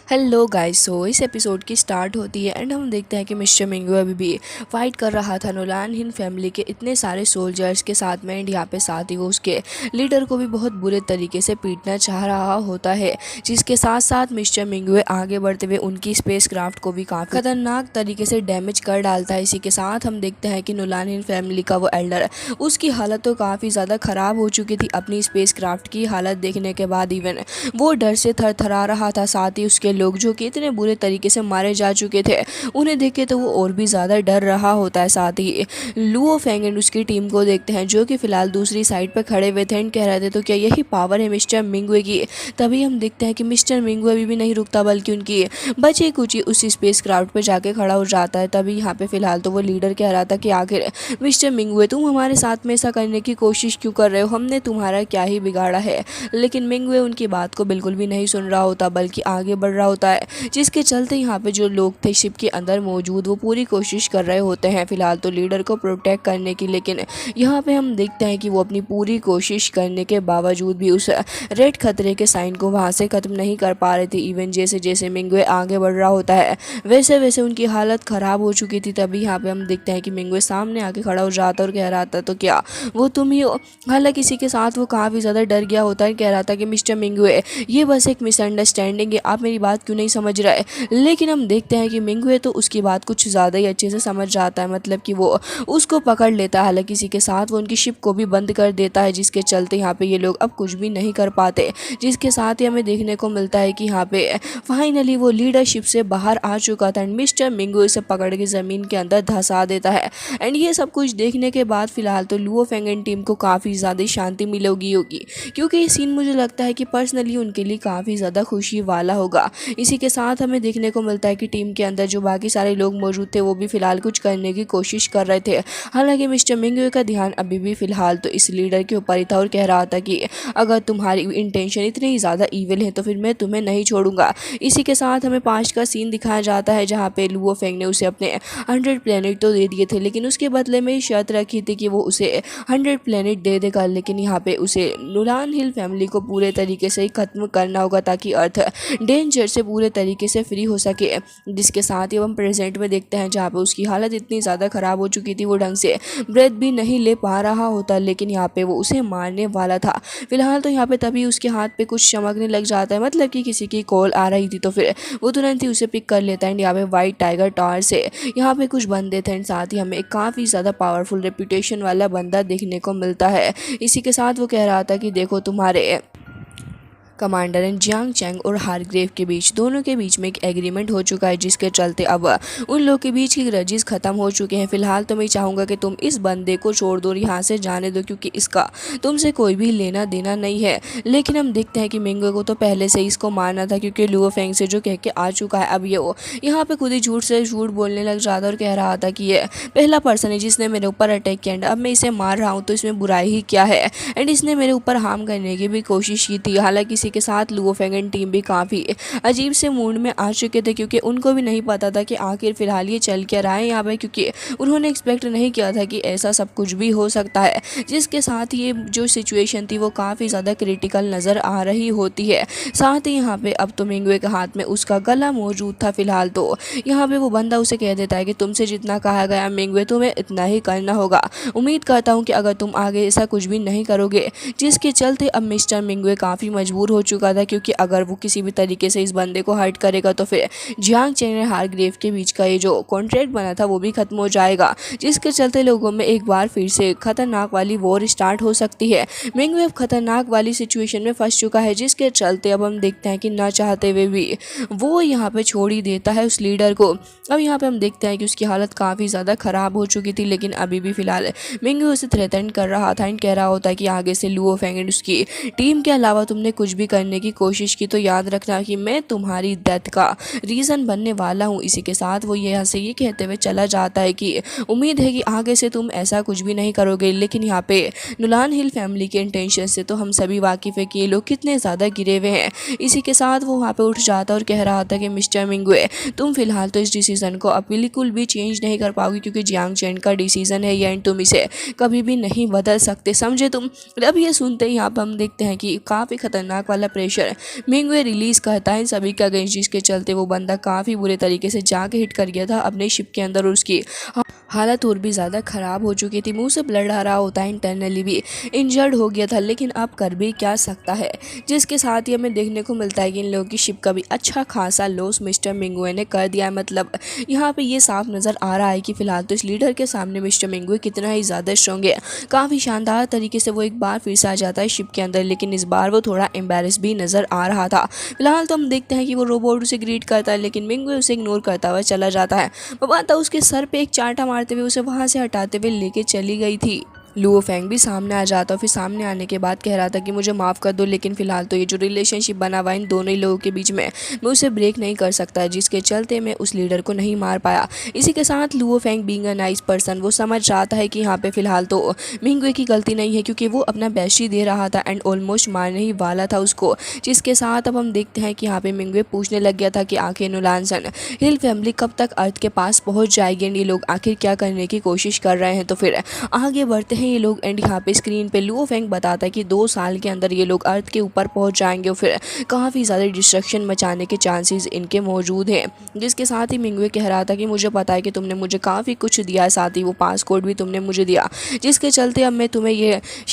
Hello guys. सो इस episode की start होती है एंड हम देखते हैं कि मिस्टर मिंगू अभी भी फाइट कर रहा था नोलान हिन फैमिली के इतने सारे सोल्जर्स के साथ में। एंड यहाँ पे साथ ही वो उसके लीडर को भी बहुत बुरे तरीके से पीटना चाह रहा होता है, जिसके साथ साथ मिस्टर मिंगू आगे बढ़ते हुए उनकी स्पेस क्राफ्ट को भी काफ़ी खतरनाक तरीके से डैमेज कर डालता है। इसी के साथ हम देखते हैं कि नोलान हिन फैमिली का वो एल्डर, उसकी हालत तो काफ़ी ज़्यादा ख़राब हो चुकी थी अपनी स्पेस क्राफ्ट की हालत देखने के बाद। इवन वो डर से थरथरा रहा था। साथ ही उसके लोग जो कि इतने बुरे तरीके से मारे जा चुके थे, उन्हें देख के तो वो और भी ज़्यादा डर रहा होता है। साथ ही लुओ फेंग एंड उसकी टीम को देखते हैं जो कि फिलहाल दूसरी साइड पर खड़े हुए थे एंड कह रहे थे तो क्या यही पावर है मिस्टर मिंगवे की। तभी हम देखते हैं कि मिस्टर मिंगवे अभी भी नहीं रुकता, बल्कि उनकी बची कुची उसी स्पेस क्राफ्ट पर जाके खड़ा हो जाता है। तभी यहाँ पे फिलहाल तो वो लीडर कह रहा था कि आखिर मिस्टर मिंगवे तुम हमारे साथ में ऐसा करने की कोशिश क्यों कर रहे हो, हमने तुम्हारा क्या ही बिगाड़ा है। लेकिन मिंगवे उनकी बात को बिल्कुल भी नहीं सुन रहा होता, बल्कि आगे बढ़ रहा होता है, जिसके चलते यहाँ पे जो लोग थे शिप के अंदर मौजूद वो पूरी कोशिश कर रहे होते हैं फिलहाल तो लीडर को प्रोटेक्ट करने की। लेकिन यहाँ पे हम देखते हैं कि वो अपनी पूरी कोशिश करने के बावजूद भी उस रेड खतरे के साइन को वहाँ से ख़त्म नहीं कर पा रहे थे। इवन जैसे जैसे मिंगवे आगे बढ़ रहा होता है वैसे वैसे उनकी हालत ख़राब हो चुकी थी। तभी यहाँ पे हम देखते हैं कि मिंगवे सामने आके खड़ा हो जाता और कह रहा था तो क्या वो तुम ही हो। हालांकि इसी के साथ वो काफ़ी ज़्यादा डर गया होता है, कह रहा था कि मिस्टर मिंगवे ये बस एक मिसअंडरस्टैंडिंग है, आप मेरी बात क्यों नहीं समझ रहे। लेकिन हम देखते हैं कि मिंगवे तो उसकी बात कुछ ज़्यादा ही अच्छे से समझ जाता है, मतलब कि वो उसको पकड़ लेता है। हालांकि इसी के साथ वो उनकी शिप को भी बंद कर देता है, जिसके चलते यहाँ पे ये लोग अब कुछ भी नहीं कर पाते। जिसके साथ ही हमें देखने को मिलता है कि यहाँ पे फाइनली वो लीडरशिप से बाहर आ चुका था एंड मिस्टर मिंगवे उसे पकड़ के ज़मीन के अंदर धंसा देता है। एंड ये सब कुछ देखने के बाद फिलहाल तो लुओ फेंगन टीम को काफ़ी ज़्यादा शांति मिलेगी होगी, क्योंकि ये सीन मुझे लगता है कि पर्सनली उनके लिए काफ़ी ज़्यादा खुशी वाला होगा। इसी के साथ हमें देखने को मिलता है कि टीम के अंदर जो बाकी सारे लोग मौजूद थे वो भी फिलहाल कुछ करने की कोशिश कर रहे थे। हालांकि मिस्टर मिंगवे का ध्यान अभी भी फिलहाल तो इस लीडर के ऊपर ही था और कह रहा था कि अगर तुम्हारी इंटेंशन इतनी ही ज़्यादा ईविल है तो फिर मैं तुम्हें नहीं छोड़ूंगा। इसी के साथ हमें 5 का सीन दिखाया जाता है जहाँ पे लुओ फेंग ने उसे अपने 100 प्लेनेट तो दे दिए थे, लेकिन उसके बदले में शर्त रखी थी कि वो उसे 100 प्लेनेट दे देगा। लेकिन यहाँ पे उसे नुलान हिल फैमिली को पूरे तरीके से ही खत्म करना होगा ताकि अर्थ डेंजर से पूरे तरीके से फ्री हो सके। जिसके साथ ही हम प्रेजेंट में देखते हैं जहाँ पे उसकी हालत इतनी ज़्यादा ख़राब हो चुकी थी वो ढंग से ब्रेथ भी नहीं ले पा रहा होता, लेकिन यहाँ पे वो उसे मारने वाला था। फिलहाल तो यहाँ पे तभी उसके हाथ पे कुछ चमकने लग जाता है, मतलब कि किसी की कॉल आ रही थी तो फिर वो तुरंत ही उसे पिक कर लेता है। एंड यहाँ पे वाइट टाइगर टावर से यहाँ पे कुछ बंदे थे एंड साथ ही हमें एक काफ़ी ज़्यादा पावरफुल रेपुटेशन वाला बंदा देखने को मिलता है। इसी के साथ वो कह रहा था कि देखो तुम्हारे कमांडर एंड जियांग चैंग और हारग्रेव के बीच दोनों के बीच में एक एग्रीमेंट हो चुका है, जिसके चलते अब उन लोग के बीच की ग्रजेस खत्म हो चुके हैं। फिलहाल तो मैं चाहूँगा कि तुम इस बंदे को छोड़ दो और यहाँ से जाने दो, क्योंकि इसका तुमसे कोई भी लेना देना नहीं है। लेकिन हम देखते हैं कि मिंगवे को तो पहले से ही इसको मारना था, क्योंकि लुओ फेंग से जो कह के आ चुका है अब ये वो यहाँ पे खुद ही झूठ से झूठ बोलने लग जाता और कह रहा था कि ये पहला पर्सन है जिसने मेरे ऊपर अटैक किया एंड अब मैं इसे मार रहा हूँ तो इसमें बुराई ही क्या है। एंड इसने मेरे ऊपर हार्म करने की भी कोशिश की थी। हालांकि इसी के साथ लुओ फेंगन टीम भी काफ़ी अजीब से मूड में आ चुके थे, क्योंकि उनको भी नहीं पता था कि आखिर फिलहाल ये चल क्या रहा है यहाँ पे, क्योंकि उन्होंने एक्सपेक्ट नहीं किया था कि ऐसा सब कुछ भी हो सकता है। जिसके साथ ये जो सिचुएशन थी वो काफ़ी ज़्यादा क्रिटिकल नज़र आ रही होती है। साथ ही यहाँ पे अब तो मिंगवे के हाथ में उसका गला मौजूद था। फिलहाल तो यहाँ पे वो बंदा उसे कह देता है कि तुमसे जितना कहा गया मिंगवे तुम्हें इतना ही करना होगा। उम्मीद करता हूँ कि अगर तुम आगे ऐसा कुछ भी नहीं करोगे। जिसके चलते अब मिस्टर मिंगवे काफ़ी मजबूर हो चुका था, क्योंकि अगर वो किसी भी तरीके से इस बंदे को हर्ट करेगा तो फिर जियांग चैंग और हारग्रेव के बीच का ये जो कॉन्ट्रैक्ट बना था वो भी खत्म हो जाएगा। जिसके चलते लोगों में एक बार फिर से खतरनाक वाली वॉर स्टार्ट हो सकती है। मिंगवे अब खतरनाक वाली सिचुएशन में फंस चुका है, जिसके चलते अब हम देखते हैं कि ना चाहते हुए भी वो यहाँ पे छोड़ ही देता है उस लीडर को। अब यहाँ पे हम देखते हैं कि उसकी हालत काफ़ी ज़्यादा ख़राब हो चुकी थी, लेकिन अभी भी फिलहाल मिंगवे उसे थ्रेटन कर रहा था एंड कह रहा होता है कि आगे से लुओ फेंग एंड उसकी टीम के अलावा तुमने कुछ भी करने की कोशिश की तो याद रखना कि मैं तुम्हारी डेथ का रीज़न बनने वाला हूँ। इसी के साथ वो यहाँ से ये कहते हुए चला जाता है कि उम्मीद है कि आगे से तुम ऐसा कुछ भी नहीं करोगे। लेकिन यहाँ पे नुलान हिल फैमिली के इंटेंशन से तो हम सभी वाकिफ़ है कि ये लोग कितने ज़्यादा गिरे हुए हैं। इसी के साथ वो वहाँ पे उठ जाता और कह रहा था कि मिस्टर मिंगवे तुम फिलहाल तो इस डिसीज़न को अब बिल्कुल भी चेंज नहीं कर पाओगे, क्योंकि जियांग चैन का डिसीज़न है ये एंड तुम इसे कभी भी नहीं बदल सकते, समझे तुम। अब ये सुनते ही यहाँ पर हम देखते हैं कि काफ़ी खतरनाक वाला वाला प्रेशर मिंगवे रिलीज करता है इन सभी का अगेंस्ट, जिसके चलते वो बंदा काफ़ी बुरे तरीके से जाके हिट कर गया था अपने शिप के अंदर और उसकी हालत और भी ज़्यादा ख़राब हो चुकी थी। मुंह से ब्लड आ रहा होता है, इंटरनली भी इंजर्ड हो गया था, लेकिन अब कर भी क्या सकता है। जिसके साथ ही हमें देखने को मिलता है कि इन लोगों की शिप का भी अच्छा खासा लॉस मिस्टर मिंगवे ने कर दिया है। मतलब यहाँ पे ये साफ नज़र आ रहा है कि फ़िलहाल तो इस लीडर के सामने मिस्टर मिंगवे कितना ही ज़्यादा स्ट्रॉन्ग है। काफ़ी शानदार तरीके से वो एक बार फिर से आ जाता है शिप के अंदर, लेकिन इस बार वो थोड़ा एम्बेरस भी नज़र आ रहा था। फिलहाल तो हम देखते हैं कि वो रोबोट उसे ग्रीट करता है, लेकिन मिंगवे उसे इग्नोर करता हुआ चला जाता है। बबाता उसके सर पे एक चांटा मारते हुए उसे वहाँ से हटाते हुए लेके चली गई थी। लुओ फेंग भी सामने आ जाता और फिर सामने आने के बाद कह रहा था कि मुझे माफ़ कर दो, लेकिन फ़िलहाल तो ये जो रिलेशनशिप बना हुआ इन दोनों ही लोगों के बीच में मैं उसे ब्रेक नहीं कर सकता, जिसके चलते मैं उस लीडर को नहीं मार पाया। इसी के साथ Luo Feng being a nice person वो समझ रहा है कि यहाँ पे फ़िलहाल तो मिंगवे की गलती नहीं है, क्योंकि वो अपना बेस्ट ही दे रहा था एंड ऑलमोस्ट मारने ही वाला था उसको। जिसके साथ अब हम देखते हैं कि यहाँ पे मिंगवे पूछने लग गया था कि आखिर नोलानसन हिल फैमिली कब तक अर्थ के पास पहुँच जाएगी एंड ये लोग आखिर क्या करने की कोशिश कर रहे हैं। तो फिर आगे बढ़ते हैं ये लोग एंड यहाँ पे स्क्रीन पे लुओ फेंग बताता है कि 2 साल के अंदर ये लोग अर्थ के ऊपर पहुंच जाएंगे और फिर काफ़ी ज़्यादा डिस्ट्रक्शन मचाने के चांसेस इनके मौजूद हैं। जिसके साथ ही मिंगवे कह रहा था कि मुझे पता है कि तुमने मुझे काफ़ी कुछ दिया है, साथ ही वो पासकोड भी तुमने मुझे दिया, जिसके चलते अब मैं तुम्हें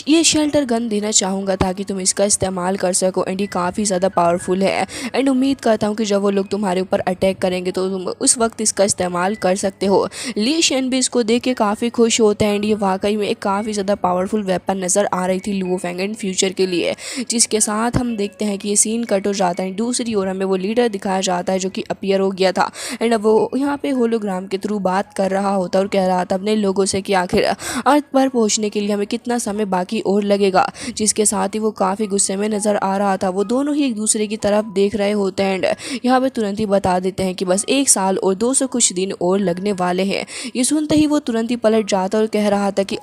ये शेल्टर गन देना चाहूँगा ताकि तुम इसका इस्तेमाल कर सको एंड ये काफ़ी ज़्यादा पावरफुल है एंड उम्मीद करता हूँ कि जब वो लोग तुम्हारे ऊपर अटैक करेंगे तो तुम उस वक्त इसका इस्तेमाल कर सकते हो। ली शेन भी इसको देख के काफ़ी खुश होते हैं एंड ये वाकई में एक काफ़ी ज़्यादा पावरफुल वेपन नज़र आ रही थी लुओ फेंग एंड फ्यूचर के लिए। जिसके साथ हम देखते हैं कि ये सीन कट हो जाता है। दूसरी ओर हमें वो लीडर दिखाया जाता है जो कि अपीयर हो गया था एंड अब वो यहाँ पे होलोग्राम के थ्रू बात कर रहा होता और कह रहा था अपने लोगों से कि आखिर अर्थ पर पहुँचने के लिए हमें कितना समय बाकी और लगेगा। जिसके साथ ही वो काफ़ी गुस्से में नज़र आ रहा था। वो दोनों ही एक दूसरे की तरफ देख रहे होते हैं एंड यहाँ पे तुरंत ही बता देते हैं कि बस 1 साल और 200 कुछ दिन और लगने वाले हैं। ये सुनते ही वो तुरंत ही पलट जाता और कह रहा था कि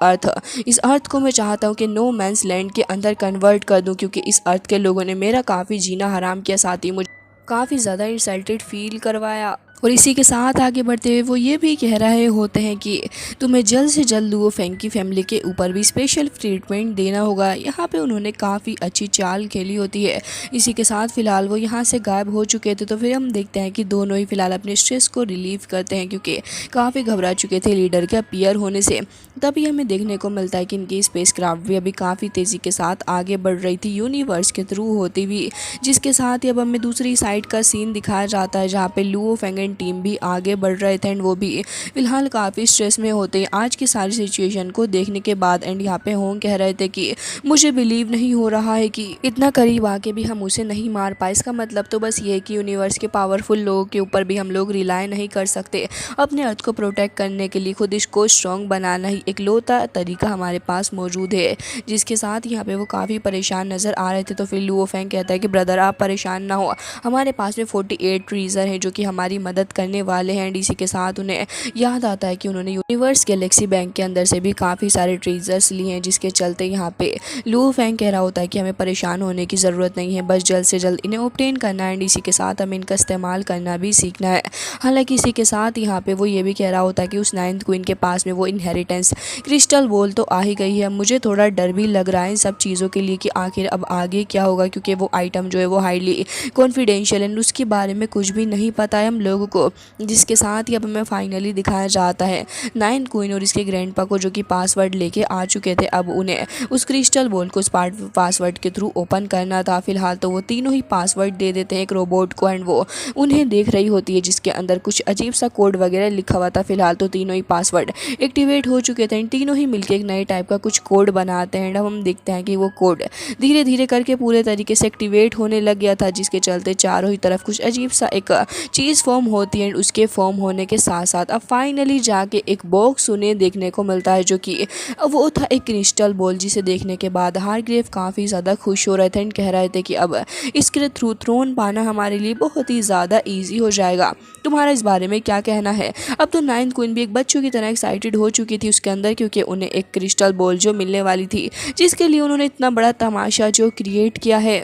इस अर्थ को मैं चाहता हूँ कि नो मैंस लैंड के अंदर कन्वर्ट कर दूँ, क्योंकि इस अर्थ के लोगों ने मेरा काफ़ी जीना हराम किया, साथ ही मुझे काफ़ी ज़्यादा इंसल्टेड फील करवाया। और इसी के साथ आगे बढ़ते हुए वो ये भी कह रहे होते हैं कि तुम्हें जल्द से जल्द लुओ फेंग की फैमिली के ऊपर भी स्पेशल ट्रीटमेंट देना होगा। यहाँ पे उन्होंने काफ़ी अच्छी चाल खेली होती है। इसी के साथ फ़िलहाल वो यहाँ से गायब हो चुके थे। तो फिर हम देखते हैं कि दोनों ही फ़िलहाल अपने स्ट्रेस को रिलीव करते हैं, क्योंकि काफ़ी घबरा चुके थे लीडर के अपीयर होने से। तभी हमें देखने को मिलता है कि इनकी स्पेस क्राफ्ट भी अभी काफ़ी तेज़ी के साथ आगे बढ़ रही थी यूनिवर्स के थ्रू होती हुई। जिसके साथ ही अब हमें दूसरी साइड का सीन दिखाया जाता है जहाँ पे लुओ फेंग एंड टीम भी आगे बढ़ रहे थे एंड वो भी फिलहाल काफ़ी स्ट्रेस में होते हैं आज की सारी सिचुएशन को देखने के बाद। एंड यहाँ पे होंग कह रहे थे कि मुझे बिलीव नहीं हो रहा है कि इतना करीब आके भी हम उसे नहीं मार पाए। इसका मतलब तो बस ये है कि यूनिवर्स के पावरफुल लोगों के ऊपर भी हम लोग रिलाई नहीं कर सकते। अपने अर्थ को प्रोटेक्ट करने के लिए खुद इसको स्ट्रॉन्ग बनाना ही इकलौता तरीका हमारे पास मौजूद है। जिसके साथ यहाँ पे वो काफ़ी परेशान नज़र आ रहे थे। तो फिर लुओ फेंग कहता है कि ब्रदर आप परेशान ना हो, हमारे पास में 48 ट्रीजर हैं जो कि हमारी मदद करने वाले हैं। इसी के साथ उन्हें याद आता है कि उन्होंने यूनिवर्स गैलेक्सी बैंक के अंदर से भी काफ़ी सारे ट्रीजर्स लिए हैं, जिसके चलते यहाँ पे लुओ फेंग कह रहा होता है कि हमें परेशान होने की ज़रूरत नहीं है, बस जल्द से जल्द इन्हें ऑब्टेन करना है एंड इसी के साथ हमें इनका इस्तेमाल करना भी सीखना है। हालांकि इसी के साथ यहाँ पे वो ये भी कह रहा होता है कि उस 9th क्वीन के पास में वो इनहेरिटेंस क्रिस्टल बॉल तो आ ही गई है। मुझे थोड़ा डर भी लग रहा है इन सब चीज़ों के लिए कि आखिर अब आगे क्या होगा, क्योंकि वो आइटम जो है वो हाईली कॉन्फिडेंशियल एंड उसके बारे में कुछ भी नहीं पता है हम लोगों को। जिसके साथ ही अब हमें फाइनली दिखाया जाता है 9th क्वीन और इसके ग्रैंडपा को, जो कि पासवर्ड लेके आ चुके थे। अब उन्हें उस क्रिस्टल बॉल को उस पासवर्ड के थ्रू ओपन करना था। फिलहाल तो वो तीनों ही पासवर्ड दे देते हैं एक रोबोट को एंड वो उन्हें देख रही होती है, जिसके अंदर कुछ अजीब सा कोड वगैरह लिखा हुआ था। फिलहाल तो तीनों ही पासवर्ड एक्टिवेट हो चुके थे। तीनों ही मिलकर एक नए टाइप का कुछ कोड बनाते हैं। अब हम देखते हैं कि वो कोड धीरे धीरे करके पूरे तरीके से एक्टिवेट होने लग गया था, जिसके चलते चारों ही तरफ कुछ अजीब सा एक चीज़ फॉर्म होती है। उसके फॉर्म होने के साथ साथ अब फाइनली जाके एक बॉक्स उन्हें देखने को मिलता है, जो कि वो था एक क्रिस्टल बॉल, जिसे देखने के बाद हार्ग्रेव काफ़ी ज़्यादा खुश हो रहे थे एंड कह रहे थे कि अब इसके थ्रू थ्रोन पाना हमारे लिए बहुत ही ज़्यादा ईजी हो जाएगा। तुम्हारा इस बारे में क्या कहना है? अब तो 9th क्वीन भी एक बच्चों की तरह एक्साइटेड हो चुकी थी उसके अंदर, क्योंकि उन्हें एक क्रिस्टल बॉल जो मिलने वाली थी, जिसके लिए उन्होंने इतना बड़ा तमाशा जो क्रिएट किया है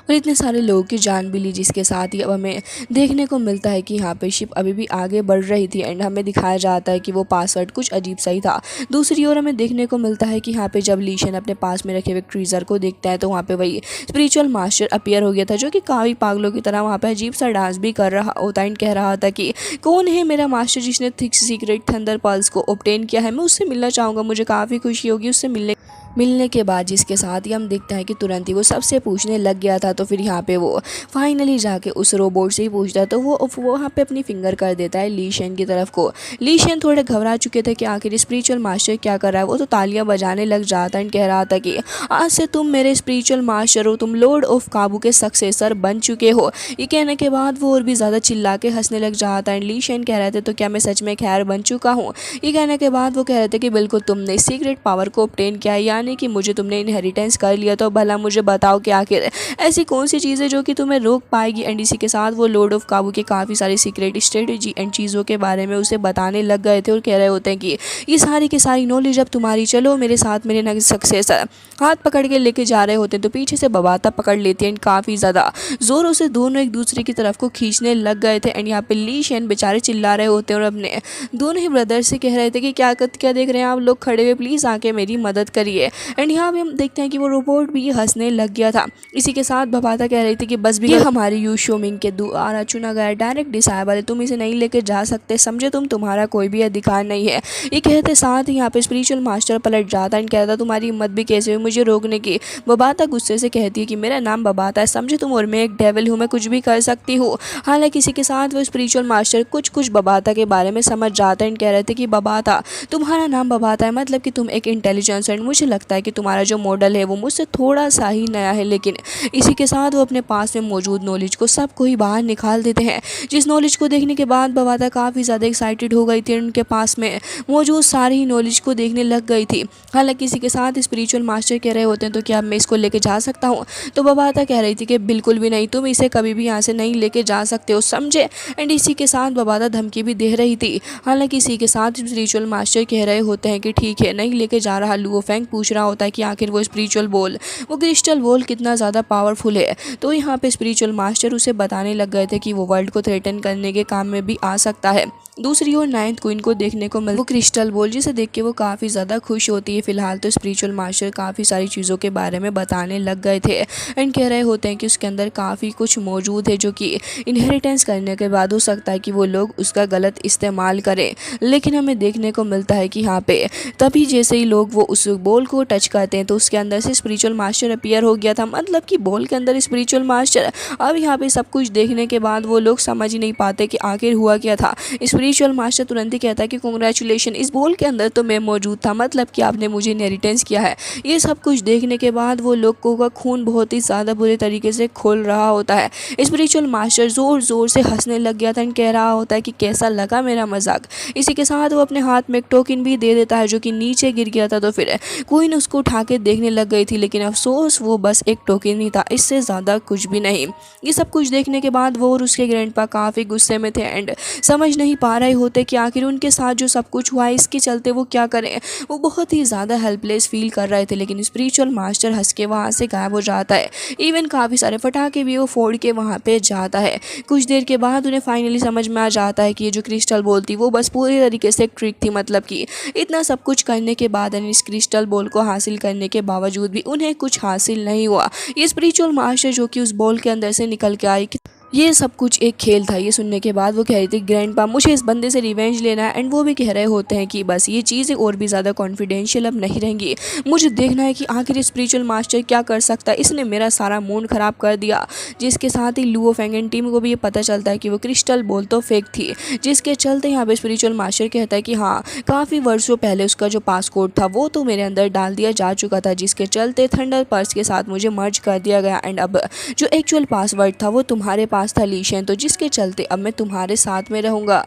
और इतने सारे लोगों की जान भी ली, जिसके साथ ही अब हमें देखने को मिलता है कि यहाँ पे शिप अभी भी आगे बढ़ रही थी एंड हमें दिखाया जाता है कि वो पासवर्ड कुछ अजीब सा ही था। दूसरी ओर हमें देखने को मिलता है कि यहाँ पे जब लीशन अपने पास में रखे हुए क्रीजर को देखता है तो वहाँ पे वही स्पिरिचुअल मास्टर अपीयर हो गया था, जो कि काफ़ी पागलों की तरह वहाँ पे अजीब सा डांस भी कर रहा होता है एंड कह रहा था कि कौन है मेरा मास्टर जिसने सीक्रेट थंडर पल्स को ऑब्टेन किया है, मैं उससे मिलना चाहूँगा, मुझे काफ़ी खुशी होगी उससे मिलने के बाद। जिसके साथ ही हम देखते हैं कि तुरंत ही वो सबसे पूछने लग गया था। तो फिर यहाँ पे वो फाइनली जाके उस रोबोट से ही पूछता है, तो वो वहाँ पे अपनी फिंगर कर देता है लीशन की तरफ को। लीशन थोड़े घबरा चुके थे कि आखिर स्पिरिचुअल मास्टर क्या कर रहा है। वो तो तालियां बजाने लग जाता है एंड कह रहा था कि आज से तुम मेरे स्पिरिचुअल मास्टर हो, तुम लॉर्ड ऑफ काबू के सक्सेसर बन चुके हो। ये कहने के बाद वो और भी ज़्यादा चिल्ला के हंसने लग जाता है एंड लीशन कह रहे थे, तो क्या मैं सच में खैर बन चुका हूँ। ये कहने के बाद वो कह रहे थे कि बिल्कुल तुमने सीक्रेट पावर को ऑब्टेन किया है, यानी कि मुझे तुमने इनहेरिटेंस कर लिया। तो भला मुझे बताओ कि आखिर ऐसी कौन सी चीज़ है जो कि तुम्हें रोक पाएगी। एंड इसी के साथ वो लॉर्ड ऑफ काबू के काफ़ी सारी सीक्रेट स्ट्रेटजी एंड चीज़ों के बारे में उसे बताने लग गए थे और कह रहे होते हैं कि ये सारी की सारी नॉलेज अब तुम्हारी, चलो मेरे साथ मेरे नेक्स्ट सक्सेसर। हाथ पकड़ के लेके जा रहे होते हैं तो पीछे से बबाता पकड़ लेती है एंड काफ़ी ज़्यादा ज़ोरों से दोनों एक दूसरे की तरफ को खींचने लग गए थे। एंड यहाँ पे लीशन बेचारे चिल्ला रहे होते हैं और अपने दोनों ही ब्रदर से कह रहे थे कि क्या देख रहे हैं आप लोग खड़े हुए, प्लीज़ आके मेरी मदद करिए। एंड यहाँ पे हम देखते हैं कि वो रोबोट भी हंसने लग गया था। इसी के साथ बबाता कह रही थी कि बस भी ये हमारी यू शोमिंग के द्वारा चुना गया डायरेक्ट डिसाइबल है, तुम इसे नहीं लेके जा सकते, समझे तुम, तुम्हारा कोई भी अधिकार नहीं है। ये कहते साथ ही यहाँ पे स्पिरिचुअल मास्टर पलट जाता है एंड कहता तुम्हारी हिम्मत भी कैसे हुई मुझे रोकने की। बबाता गुस्से से कहती है कि मेरा नाम बबाता है, समझे तुम, और मैं एक डेविल हूँ, मैं कुछ भी कर सकती हूँ। हालांकि इसी के साथ वो स्पिरिचुअल मास्टर कुछ बबाता के बारे में समझ जाता है एंड कह रहे थे कि बबाता तुम्हारा नाम बबाता है, मतलब कि तुम एक इंटेलिजेंस, एंड मुझे लगता है कि तुम्हारा जो मॉडल है वो मुझसे थोड़ा सा ही नया है। लेकिन इसी के साथ वो अपने पास में मौजूद नॉलेज को सबको ही बाहर निकाल देते हैं, जिस नॉलेज को देखने के बाद बबाता काफ़ी ज़्यादा एक्साइटेड हो गई थी, उनके पास में मौजूद सारी ही नॉलेज को देखने लग गई थी। हालांकि इसी के साथ स्पिरिचुअल मास्टर कह रहे होते हैं तो क्या मैं इसको लेके जा सकता हूँ। तो बबाता कह रही थी कि बिल्कुल भी नहीं, तुम इसे कभी भी यहाँ से नहीं लेके जा सकते हो, समझे। एंड इसी के साथ बबाता धमकी भी दे रही थी। हालांकि इसी के साथ स्पिरिचुअल मास्टर कह रहे होते हैं कि ठीक है, नहीं लेके जा रहा। लुओ फेंग पूछ रहा होता है कि आखिर वो स्पिरिचुअल बॉल, वो क्रिस्टल बॉल कितना ज़्यादा पावरफुल है। तो यहाँ पे स्पिरिचुअल मास्टर उसे बताने लग गए थे कि वो वर्ल्ड को थ्रेटन करने के काम में भी आ सकता है। दूसरी ओर नाइन्थ क्वीन को देखने को मिल वो क्रिस्टल बॉल, जिसे देख के वो काफ़ी ज़्यादा खुश होती है। फिलहाल तो स्पिरिचुअल मास्टर काफ़ी सारी चीज़ों के बारे में बताने लग गए थे एंड कह रहे होते हैं कि उसके अंदर काफ़ी कुछ मौजूद है जो कि इनहेरिटेंस करने के बाद हो सकता है कि वो लोग उसका गलत इस्तेमाल करें। लेकिन हमें देखने को मिलता है कि यहाँ पे तभी जैसे ही लोग वो उस बॉल को टच करते हैं तो उसके अंदर से स्पिरिचुअल मास्टर अपीयर हो गया था, मतलब कि बॉल के अंदर स्पिरिचुअल मास्टर। अब यहाँ पे सब कुछ देखने के बाद वो लोग समझ ही नहीं पाते कि आखिर हुआ क्या था। स्पिरिचुअल मास्टर तुरंत ही कहता है कि कांग्रेचुलेशन, इस बॉल के अंदर तो मैं मौजूद था, मतलब कि आपने मुझे इनहेरिटेंस किया है। ये सब कुछ देखने के बाद वो लोगों का खून बहुत ही ज़्यादा बुरे तरीके से खोल रहा होता है। स्पिरिचुअल मास्टर ज़ोर ज़ोर से हंसने लग गया था एंड कह रहा होता है कि कैसा लगा मेरा मजाक। इसी के साथ वो अपने हाथ में एक टोकन भी दे देता है जो कि नीचे गिर गया था। तो फिर क्वीन उसको उठा के देखने लग गई थी, लेकिन अफसोस वो बस एक टोकन ही था, इससे ज़्यादा कुछ भी नहीं। ये सब कुछ देखने के बाद वो और उसके ग्रैंडपा काफ़ी गुस्से में थे एंड समझ नहीं पा रहे होते कि आखिर उनके साथ जो सब कुछ हुआ है इसके चलते वो क्या करें। वो बहुत ही ज़्यादा हेल्पलेस फील कर रहे थे। लेकिन स्पिरिचुअल मास्टर हंस के वहाँ से गायब हो जाता है। इवन काफ़ी सारे पटाखे भी वो फोड़ के वहाँ पे जाता है। कुछ देर के बाद उन्हें फाइनली समझ में आ जाता है कि ये जो क्रिस्टल बॉल थी वो बस पूरी तरीके से एक ट्रिक थी, मतलब कि इतना सब कुछ करने के बाद इस क्रिस्टल बॉल को हासिल करने के बावजूद भी उन्हें कुछ हासिल नहीं हुआ। ये स्पिरिचुअल मास्टर जो कि उस बॉल के अंदर से निकल के आई, ये सब कुछ एक खेल था। ये सुनने के बाद वो कह रही थी ग्रैंडपा मुझे इस बंदे से रिवेंज लेना है। एंड वो भी कह रहे होते हैं कि बस ये चीज़ें और भी ज़्यादा कॉन्फिडेंशियल अब नहीं रहेंगी, मुझे देखना है कि आखिर स्पिरिचुअल मास्टर क्या कर सकता है, इसने मेरा सारा मूड ख़राब कर दिया। जिसके साथ ही लुओ फेंग एंड टीम को भी ये पता चलता है कि वो क्रिस्टल बॉल तो फेक थी, जिसके चलते यहाँ पे स्पिरिचुअल मास्टर कहता है कि हाँ, काफ़ी वर्षों पहले उसका जो पासकोड था वो तो मेरे अंदर डाल दिया जा चुका था, जिसके चलते थंडर पर्स के साथ मुझे मर्ज कर दिया गया। एंड अब जो एक्चुअल पासवर्ड था वो तुम्हारे पास था लीशन, तो जिसके चलते अब मैं तुम्हारे साथ में रहूँगा।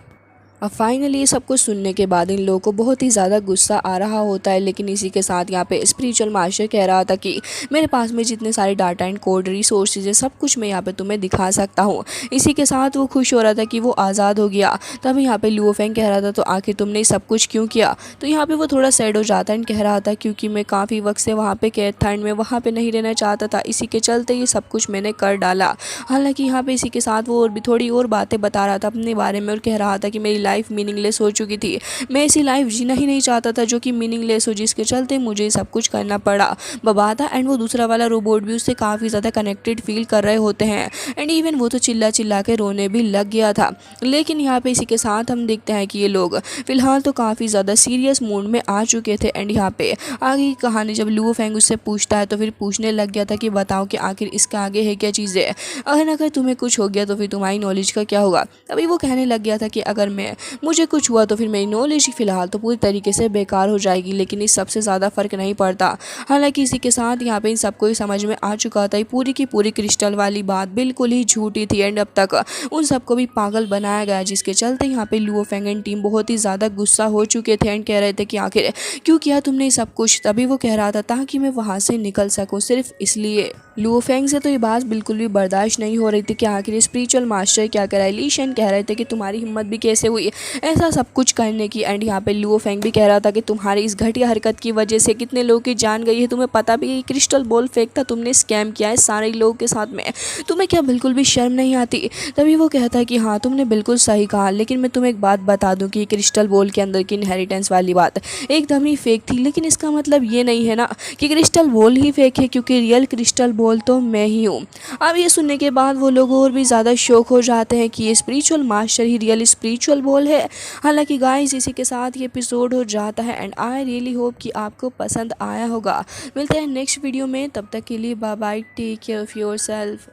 अब फाइनली ये सब कुछ सुनने के बाद इन लोगों को बहुत ही ज़्यादा गुस्सा आ रहा होता है, लेकिन इसी के साथ यहाँ पे स्पिरिचुअल मास्टर कह रहा था कि मेरे पास में जितने सारे डाटा एंड कोड रिसोर्सेज है सब कुछ मैं यहाँ पे तुम्हें दिखा सकता हूँ। इसी के साथ वो खुश हो रहा था कि वो आज़ाद हो गया। तभी यहाँ पे लुओ फेंग कह रहा था तो आखिर तुमने सब कुछ क्यों किया। तो यहाँ पे वो थोड़ा सैड हो जाता है एंड कह रहा था क्योंकि मैं काफ़ी वक्त से वहाँ पे कैद था एंड मैं वहाँ पे नहीं रहना चाहता था, इसी के चलते ये सब कुछ मैंने कर डाला। हालांकि यहाँ पे इसी के साथ वो और भी थोड़ी और बातें बता रहा था अपने बारे में और कह रहा था कि मेरी लाइफ मीनिंगलेस हो चुकी थी, मैं ऐसी लाइफ जीना ही नहीं चाहता था जो कि मीनिंगलेस हो, जिसके चलते मुझे सब कुछ करना पड़ा। बबाता एंड वो दूसरा वाला रोबोट भी उससे काफ़ी ज़्यादा कनेक्टेड फील कर रहे होते हैं एंड इवन वो तो चिल्ला चिल्ला के रोने भी लग गया था। लेकिन यहाँ पे इसी के साथ हम देखते हैं कि ये लोग फिलहाल तो काफ़ी ज़्यादा सीरियस मूड में आ चुके थे एंड यहाँ पे आगे की कहानी जब लुओ फेंग उससे पूछता है तो फिर पूछने लग गया था कि बताओ कि आखिर इसके आगे है क्या चीज़ें, अगर तुम्हें कुछ हो गया तो फिर तुम्हारी नॉलेज का क्या होगा। तभी वो कहने लग गया था कि अगर मुझे कुछ हुआ तो फिर मेरी नॉलेज फ़िलहाल तो पूरी तरीके से बेकार हो जाएगी, लेकिन इस सबसे ज़्यादा फ़र्क नहीं पड़ता। हालांकि इसी के साथ यहाँ पे इन सबको ही समझ में आ चुका था पूरी की पूरी क्रिस्टल वाली बात बिल्कुल ही झूठी थी एंड अब तक उन सबको भी पागल बनाया गया, जिसके चलते यहाँ पे लुओ फेंग एंड टीम बहुत ही ज़्यादा गुस्सा हो चुके थे एंड कह रहे थे कि आखिर क्यों किया तुमने ये सब कुछ। तभी वो कह रहा था ताकि मैं वहाँ से निकल सकूँ, सिर्फ इसलिए। लुओ फेंग से तो ये बात बिल्कुल भी बर्दाश्त नहीं हो रही थी कि आखिर स्पिरिचुअल मास्टर क्या करा है। ली शेन कह रहे थे कि तुम्हारी हिम्मत भी कैसे हुई ऐसा सब कुछ करने की एंड यहाँ पे लुओ फेंग भी कह रहा था कि तुम्हारी इस घटिया हरकत की वजह से कितने लोगों की जान गई है, तुम्हें पता भी है क्रिस्टल बॉल फेक था, तुमने स्कैम किया है सारे लोगों के साथ में, तुम्हें क्या बिल्कुल भी शर्म नहीं आती। तभी वो कहता है कि हाँ तुमने बिल्कुल सही कहा, लेकिन मैं तुम्हें एक बात बता दूं कि क्रिस्टल बॉल के अंदर की इनहेरिटेंस वाली बात एकदम ही फेक थी, लेकिन इसका मतलब ये नहीं है ना कि क्रिस्टल बॉल ही फेक है, क्योंकि रियल क्रिस्टल बॉल तो मैं ही हूँ। अब ये सुनने के बाद वो लोग और भी ज़्यादा शौक हो जाते हैं कि ये स्पिरिचुअल मास्टर ही रियल स्पिरिचुअल बॉल है। हालांकि गाइस इसी के साथ ये एपिसोड हो जाता है एंड आई रियली होप कि आपको पसंद आया होगा। मिलते हैं नेक्स्ट वीडियो में, तब तक के लिए bye bye, take care of yourself.